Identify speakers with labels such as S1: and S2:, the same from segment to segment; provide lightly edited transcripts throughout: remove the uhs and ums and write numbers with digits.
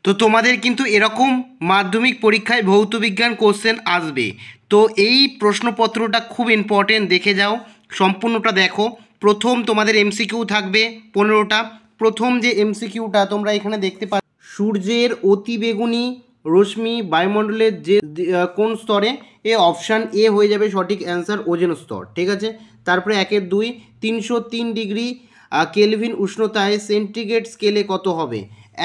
S1: তো তোমাদের কিন্তু এরকম মাধ্যমিক পরীক্ষায় ভৌত বিজ্ঞান কোশ্চেন আসবে। তো এই প্রশ্নপত্রটা খুব ইম্পর্টেন্ট, দেখে যাও, সম্পূর্ণটা দেখো। প্রথম তোমাদের এমসিকিউ থাকবে 15টা। প্রথম যে এমসিকিউটা তোমরা এখানে দেখতে পাচ্ছ, সূর্যের অতিবেগুনি রশ্মি বায়ুমণ্ডলের যে কোন স্তরে? এ অপশান এ হয়ে যাবে সঠিক অ্যান্সার, ওজোন স্তর। ঠিক আছে। তারপরে 1-2, 303 ডিগ্রি কেলভিন উষ্ণতায় সেন্টিগ্রেড স্কেলে কত হবে?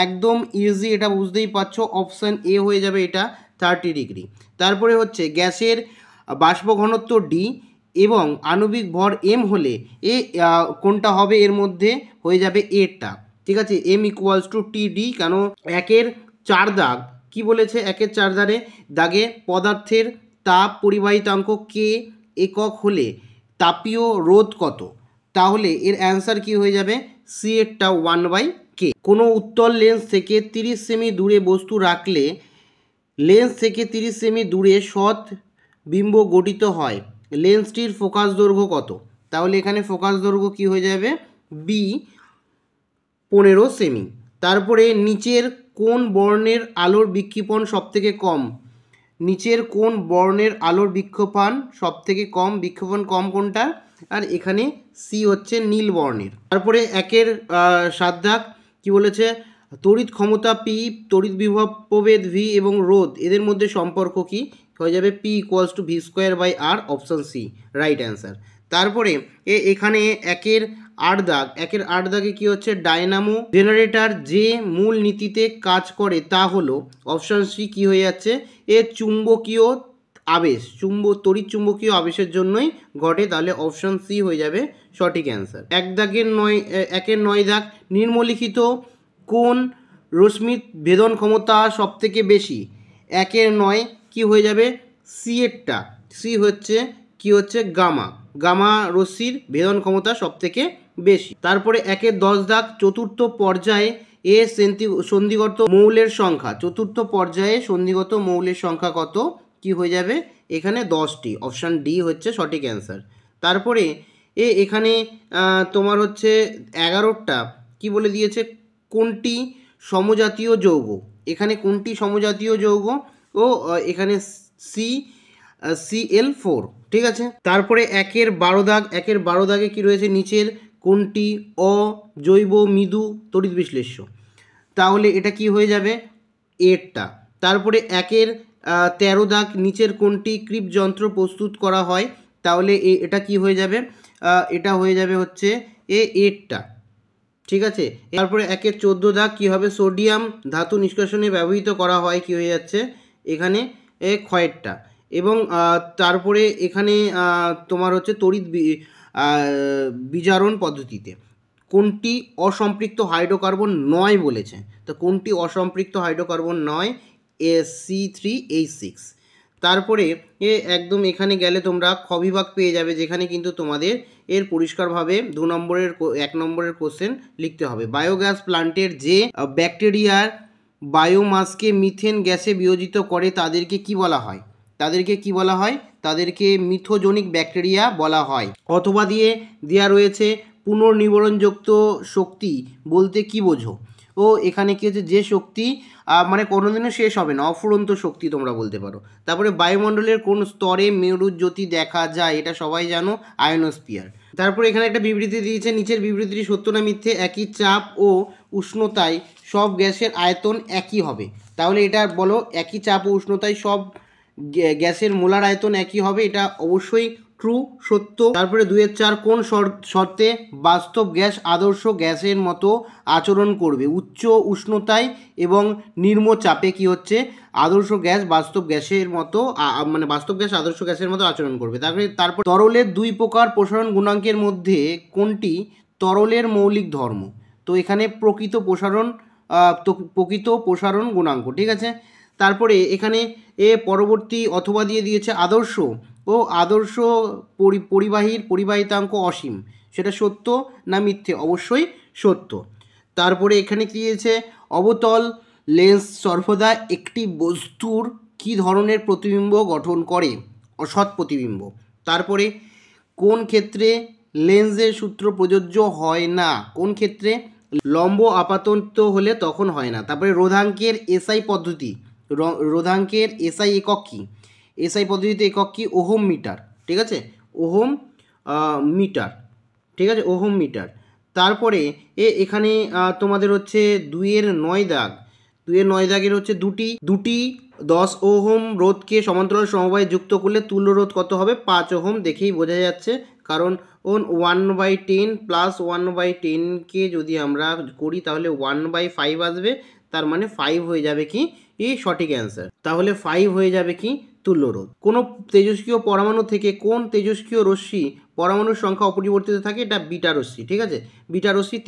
S1: একদম ইজি, এটা বুঝতেই পারছো, অপশান এ হয়ে যাবে এটা 30 ডিগ্রি। তারপরে হচ্ছে গ্যাসের বাষ্প ঘনত্ব ডি এবং আণবিক ভর এম হলে এ কোনটা হবে? এর মধ্যে হয়ে যাবে এরটা। ঠিক আছে, M equals to T D. কেন? 1-4 দাগ কি বলেছে? 1-4 দাগে পদার্থের তাপ পরিবাহিতাঙ্ক কে একক হলে তাপীয় রোধ কত? তাহলে এর অ্যান্সার কি হয়ে যাবে? সি এরটা 1/k। কোনো উত্তল লেন্স থেকে 30 সেমি দূরে বস্তু রাখলে লেন্স থেকে 30 সেমি দূরে সৎ বিম্ব গঠিত হয়। লেন্সটির ফোকাস দৈর্ঘ্য কত? তাহলে এখানে ফোকাস দৈর্ঘ্য কি হয়ে যাবে? বি 15 সেমি। তারপরে নিচের কোন বর্ণের আলোর বিক্ষেপণ সবথেকে কম? নিচের কোন বর্ণের আলোর বিক্ষেপণ সবথেকে কম? বিক্ষেপণ কম কোনটা? আর এখানে সি হচ্ছে নীল বর্ণের। তারপরে 7 দাগ কি বলেছে? তড়িৎ ক্ষমতা পি, তড়িৎ বিভব প্রভেদ ভি এবং রোধ এদের মধ্যে সম্পর্ক কি? হয়ে যাবে P equals to V square by R, option C right answer. তারপরে এখানে 1-8 দাগে কি হচ্ছে? ডায়নামো জেনারেটর যে মূল নীতিতে কাজ করে তা হলো, অপশান সি কি হয়ে যাচ্ছে? চুম্বকীয় আবেশ, তড়িৎ চুম্বকীয় আবেশের জন্যই ঘটে। তাহলে অপশান সি হয়ে যাবে সঠিক অ্যান্সার। 1-9 দাগ নিম্নলিখিত কোন রশ্মির ভেদন ক্ষমতা সব থেকে বেশি? 1-9 কি হয়ে যাবে? সি এরটা, সি হচ্ছে কি হচ্ছে? গামা রশ্মির ভেদন ক্ষমতা সব থেকে বেশি। তারপরে 1-10 দাগ চতুর্থ পর্যায়ে সন্ধিগত মৌলের সংখ্যা, চতুর্থ পর্যায়ে সন্ধিগত মৌলের সংখ্যা কত? কি হয়ে যাবে? এখানে 10টি, অপশান ডি হচ্ছে সঠিক অ্যান্সার। তারপরে এখানে তোমার হচ্ছে 11টা কি বলে দিয়েছে? কোনটি সমজাতীয় যৌগ? এখানে কোনটি সমজাতীয় যৌগ? ও এখানে CL4। ঠিক আছে। তারপরে 1-12 দাগে কি রয়েছে? নিচের কোনটি অজৈব মৃদু তড়িৎ বিশ্লেষ্য? তাহলে এটা কি হয়ে যাবে? এরটা। তারপরে 1-13 দাগ নিচের কোনটি ক্রিপ যন্ত্র প্রস্তুত করা হয়? তাহলে এটা কি হয়ে যাবে? এটা হয়ে যাবে হচ্ছে এরটা। ঠিক আছে। তারপরে 1-14 দাগ কী হবে? সোডিয়াম ধাতু নিষ্কাশনে ব্যবহৃত করা হয়, কি হয়ে যাচ্ছে? এখানে ক্ষয়েরটা। এবং তারপরে এখানে তোমার হচ্ছে তড়িৎ বিজারণ পদ্ধতিতে কোনটি অসম্পৃক্ত হাইড্রোকার্বন নয় বলেছে? তো কোনটি অসম্পৃক্ত হাইড্রোকার্বন নয়? C3H6। তারপরে একদম এখানে গেলে তোমরা খ বিভাগ পেয়ে যাবে, যেখানে কিন্তু তোমাদের এর পরিষ্কারভাবে 1 নম্বরের কোশ্চেন লিখতে হবে। বায়োগ্যাস প্লান্টের যে ব্যাকটেরিয়ার বায়োমাসকে মিথেন গ্যাসে বিয়োজিত করে তাদেরকে কি বলা হয়? তাদেরকে মিথোজনিক ব্যাকটেরিয়া বলা হয়। অথবা দেওয়া রয়েছে পুনর্নিবরণযুক্ত শক্তি বলতে কি বোঝো? এখানে কি হচ্ছে? যে শক্তি মানে কোনোদিনও শেষ হবে না, অফুরন্ত শক্তি তোমরা বলতে পারো। তারপরে বায়ুমণ্ডলের কোন স্তরে মেরুজ্যোতি দেখা যায়? এটা সবাই জানো, আয়নোস্ফিয়ার। তারপরে এখানে একটা বিবৃতি দিয়েছে, নিচের বিবৃতিটি সত্য না মিথ্যে? একই চাপ ও উষ্ণতায় সব গ্যাসের আয়তন একই হবে। তাহলে এটা বলো, একই চাপ ও উষ্ণতায় সব গ্যাসের মোলার আয়তন একই হবে। এটা অবশ্যই ট্রু, সত্য। তারপরে 2-4 কোন শর্তে বাস্তব গ্যাস আদর্শ গ্যাসের মতো আচরণ করবে? উচ্চ উষ্ণতায় এবং নিম্ন চাপে কি হচ্ছে? আদর্শ গ্যাস বাস্তব গ্যাসের মতো মানে বাস্তব গ্যাস আদর্শ গ্যাসের মতো আচরণ করবে। তারপর তরলের 2 প্রকার প্রসারণ গুণাঙ্কের মধ্যে কোনটি তরলের মৌলিক ধর্ম? তো এখানে প্রকৃত প্রসারণ গুণাঙ্ক। ঠিক আছে। তারপরে এখানে পরবর্তী অথবা দিয়েছে আদর্শ পরিবাহীর পরিবাহিতাঙ্ক অসীম, সেটা সত্য না মিথ্যে? অবশ্যই সত্য। তারপরে এখানে কি দিয়েছে? অবতল লেন্স সর্বদা একটি বস্তুর কি ধরনের প্রতিবিম্ব গঠন করে? অসৎ প্রতিবিম্ব। তারপরে কোন ক্ষেত্রে লেন্সের সূত্র প্রযোজ্য হয় না? কোন ক্ষেত্রে লম্ব আপাতন্ত হলে তখন হয় না। তারপরে রোধাঙ্কের এসআই পদ্ধতি, রোধাঙ্কের এসআই একক কী? এসআই পদ্ধতিতে একক কী? ওহম মিটার, ঠিক আছে, ওহম মিটার, ঠিক আছে, ওহম মিটার। তারপরে এখানে তোমাদের হচ্ছে 2-9 দাগ, 2-9 দাগের হচ্ছে দুটি 10 ওহম রোধকে সমান্তরাল সমবায়ে যুক্ত করলে তুল্য রোধ কত হবে? 5 ওহম। দেখেই বোঝা যাচ্ছে, কারণ 1/10 প্লাস 1/10কে যদি আমরা করি তাহলে 1/5 আসবে, তার মানে 5 হয়ে যাবে কি সঠিক অ্যান্সার। তাহলে 5 হয়ে যাবে কি তুল্য রোধ। কোনো তেজস্ক্রিয় পরমাণু থেকে কোন তেজস্ক্রিয় রশ্মি পরমাণুর সংখ্যা অপরিবর্তিত থাকে? এটা বিটা রশ্মি, ঠিক আছে, বিটা রশ্মি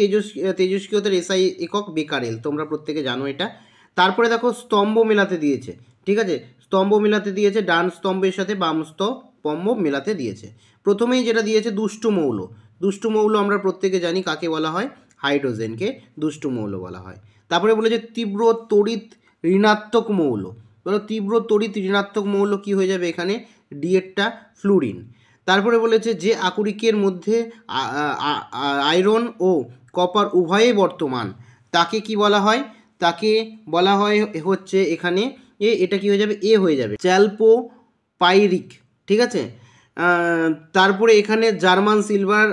S1: তেজস্ক্রিয়তার এসআই একক বেকারেল, তোমরা প্রত্যেকে জানো এটা। তারপরে দেখো স্তম্ভ মেলাতে দিয়েছে, ঠিক আছে, স্তম্ভ মেলাতে দিয়েছে, ডান স্তম্ভের সাথে বাম স্তম্ভ মেলাতে দিয়েছে। প্রথমেই যেটা দিয়েছে দুষ্টু মৌল, দুষ্টু মৌল আমরা প্রত্যেকে জানি কাকে বলা হয়? হাইড্রোজেনকে দুষ্টু মৌল বলা হয়। তারপরে বলেছে তীব্র তড়িৎ ঋণাত্মক মৌল, বলো তীব্র তড়িৎ ঋণাত্মক মৌল কি হয়ে যাবে এখানে? ডিএটটা ফ্লুরিন। তারপরে বলেছে যে আকরিকের মধ্যে আয়রন ও কপার উভয়ই বর্তমান, তাকে কি বলা হয়? তাকে বলা হয় হচ্ছে এখানে এটা কি হয়ে যাবে? এ হয়ে যাবে, চ্যালপোপাইরিক, ঠিক আছে। তারপরে এখানে জার্মান সিলভার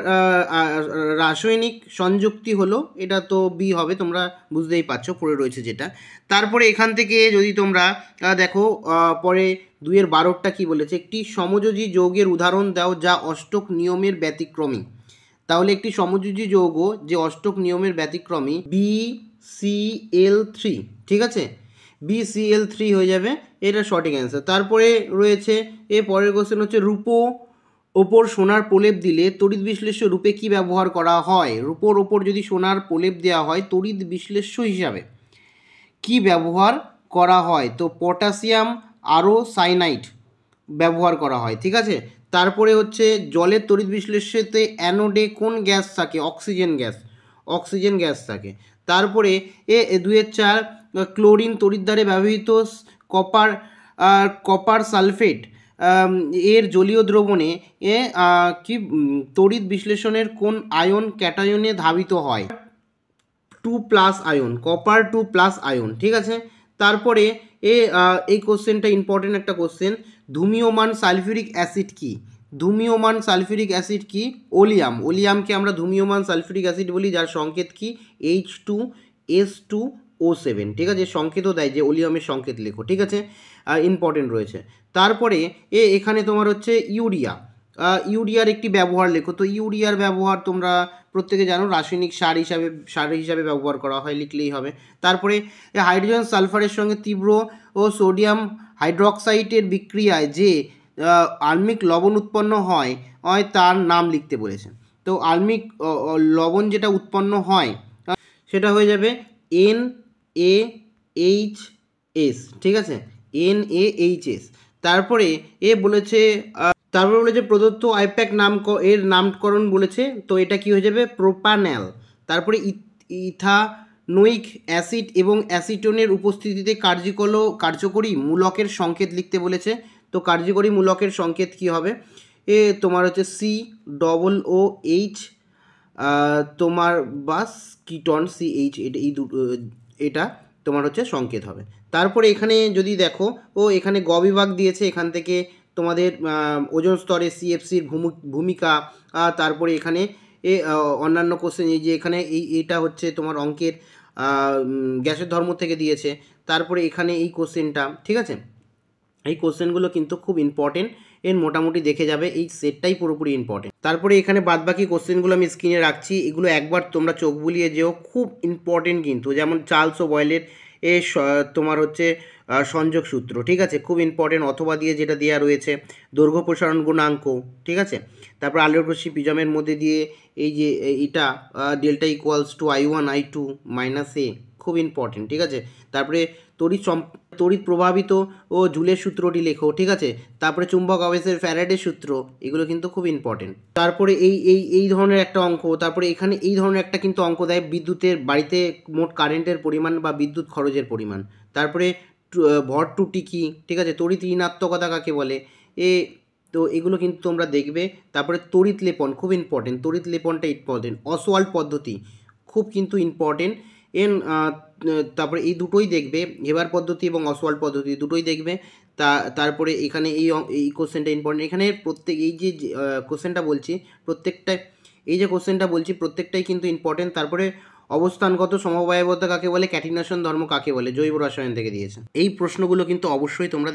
S1: রাসায়নিক সংযুক্তি হলো, এটা তো বি হবে, তোমরা বুঝতেই পারছো পড়ে রয়েছে যেটা। তারপরে এখান থেকে যদি তোমরা দেখো পরে 2-12টা কি বলেছে? একটি সমযোজী যৌগের উদাহরণ দাও যা অষ্টক নিয়মের ব্যতিক্রমী। তাহলে একটি সমযোজী যৌগ যে অষ্টক নিয়মের ব্যতিক্রমী, BCl3, ঠিক আছে, BCl3 হয়ে যাবে, এটা সঠিক অ্যান্সার। তারপরে রয়েছে পরের কোশ্চেন হচ্ছে রূপো ওপর সোনার প্রলেপ দিলে তড়িৎ বিশ্লেষ্য রূপে কি ব্যবহার করা হয়? রূপোর ওপর যদি সোনার প্রলেপ দেওয়া হয় তড়িৎ বিশ্লেষ্য হিসাবে কি ব্যবহার করা হয়? তো পটাশিয়াম আরও সাইনাইড ব্যবহার করা হয়, ঠিক আছে। তারপরে হচ্ছে জলের তড়িৎ বিশ্লেষ্যতে অ্যানোডে কোন গ্যাস থাকে? অক্সিজেন গ্যাস, অক্সিজেন গ্যাস থাকে। তারপরে 2-4 ক্লোরিন তড়িৎদ্বারে ব্যবহৃত কপার সালফেট এর জলীয় দ্রবণে কি তড়িৎ বিশ্লেষণের কোন আয়ন ক্যাটায়নে ধাবিত হয়? 2+ আয়ন, কপার 2+ আয়ন, ঠিক আছে। তারপরে এই কোশ্চেনটা ইম্পর্টেন্ট একটা কোশ্চেন, ধূমিয়মান সালফিউরিক অ্যাসিড কি? ধূমিয়মান সালফিউরিক অ্যাসিড কি? ওলিয়াম, ওলিয়ামকে আমরা ধূমিয়মান সালফিউরিক অ্যাসিড বলি, যার সংকেত কি? H2S2O7, ঠিক আছে, সংকেতও দেয় যে ওলিয়ামের সংকেত লেখো, ঠিক আছে, ইম্পর্টেন্ট রয়েছে। তারপরে এখানে তোমার হচ্ছে ইউরিয়া, ইউরিয়ার একটি ব্যবহার লেখো। তো ইউরিয়ার ব্যবহার তোমরা প্রত্যেকে জানো, রাসায়নিক সার হিসাবে ব্যবহার করা হয়, লিখলেই হবে। তারপরে হাইড্রোজেন সালফারের সঙ্গে তীব্র ও সোডিয়াম হাইড্রোক্সাইডের বিক্রিয়ায় যে আলমিক লবণ উৎপন্ন হয় তার নাম লিখতে বলেছে। তো আলমিক লবণ যেটা উৎপন্ন হয় সেটা হয়ে যাবে NaHS, ঠিক আছে, NaHS। তারপরে বলেছে প্রদত্ত আইপ্যাক এর নামকরণ বলেছে, তো এটা কি হয়ে যাবে? প্রোপানল। তারপরে ইথানোয়িক অ্যাসিড এবং অ্যাসিটোনের উপস্থিতিতে কার্যকরী মূলকের সংকেত লিখতে বলেছে। তো কার্যকরী মূলকের সংকেত কি হবে? তোমার হচ্ছে COOH, তোমার বাস কিটন CH, এটা তোমার হচ্ছে সংকেত হবে। তারপরে এখানে যদি দেখো এখানে গ বিভাগ দিয়েছে, এখান থেকে তোমাদের ওজোন স্তরে CFCর ভূমিকা। তারপরে এখানে অন্যান্য কোশ্চেন, এই যে এখানে এটা হচ্ছে তোমার অঙ্কের গ্যাসের ধর্ম থেকে দিয়েছে। তারপরে এখানে এই কোশ্চেনটা, ঠিক আছে, এই কোশ্চেনগুলো কিন্তু খুব ইম্পর্টেন্ট, এর মোটামুটি দেখে যাবে, এই সেটটাই পুরোপুরি ইম্পর্টেন্ট। তারপরে এখানে বাদবাকি কোশ্চেনগুলো আমি স্ক্রিনে রাখছি, এগুলো একবার তোমরা চোখ বুলিয়ে যেও, খুব ইম্পর্টেন্ট কিন্তু। যেমন চার্লস ও বয়েলের তোমার হচ্ছে সংযোগ সূত্র, ঠিক আছে, খুব ইম্পর্টেন্ট, অথবা দিয়ে যেটা দেওয়া রয়েছে দৈর্ঘ্য প্রসারণ গুণাঙ্ক, ঠিক আছে। তারপর আলোক রশ্মি প্রিজমের মধ্যে দিয়ে এই যে এটা delta equals to I1 I2 - A, খুব ইম্পর্টেন্ট, ঠিক আছে। তারপরে তড়িৎ প্রভাবিত ও জুলের সূত্রটি লেখো, ঠিক আছে। তারপরে চুম্বক আবেশের ফ্যারাডের সূত্র, এগুলো কিন্তু খুব ইম্পর্টেন্ট। তারপরে এই ধরনের একটা অঙ্ক, তারপরে এখানে এই ধরনের একটা কিন্তু অঙ্ক দেয়, বিদ্যুতের বাড়িতে মোট কারেন্টের পরিমাণ বা বিদ্যুৎ খরচের পরিমাণ। তারপরে ভর টুটি কি, ঠিক আছে, তড়িৎ ঋণাত্মকতা কাকে বলে, তো এগুলো কিন্তু তোমরা দেখবে। তারপরে তড়িৎ লেপন খুব ইম্পর্টেন্ট, তড়িৎ লেপনটা ইম্পর্টেন্ট। অসওয়াল্ড পদ্ধতি খুব কিন্তু ইম্পর্টেন্ট। তারপরে এই দুটোই দেখবে, হেবার পদ্ধতি এবং অসওয়াল্ড পদ্ধতি দুটোই দেখবে। তারপরে এখানে এই কোশ্চেনটা ইম্পর্টেন্ট। এখানে এই যে কোশ্চেনটা বলছি প্রত্যেকটাই কিন্তু ইম্পর্টেন্ট। তারপরে অবস্থানগত সমবায়বদ্ধতা কাকে বলে, ক্যাটিনেশন ধর্ম কাকে বলে, জৈব রসায়ন থেকে দিয়েছে। এই প্রশ্নগুলো কিন্তু অবশ্যই তোমরা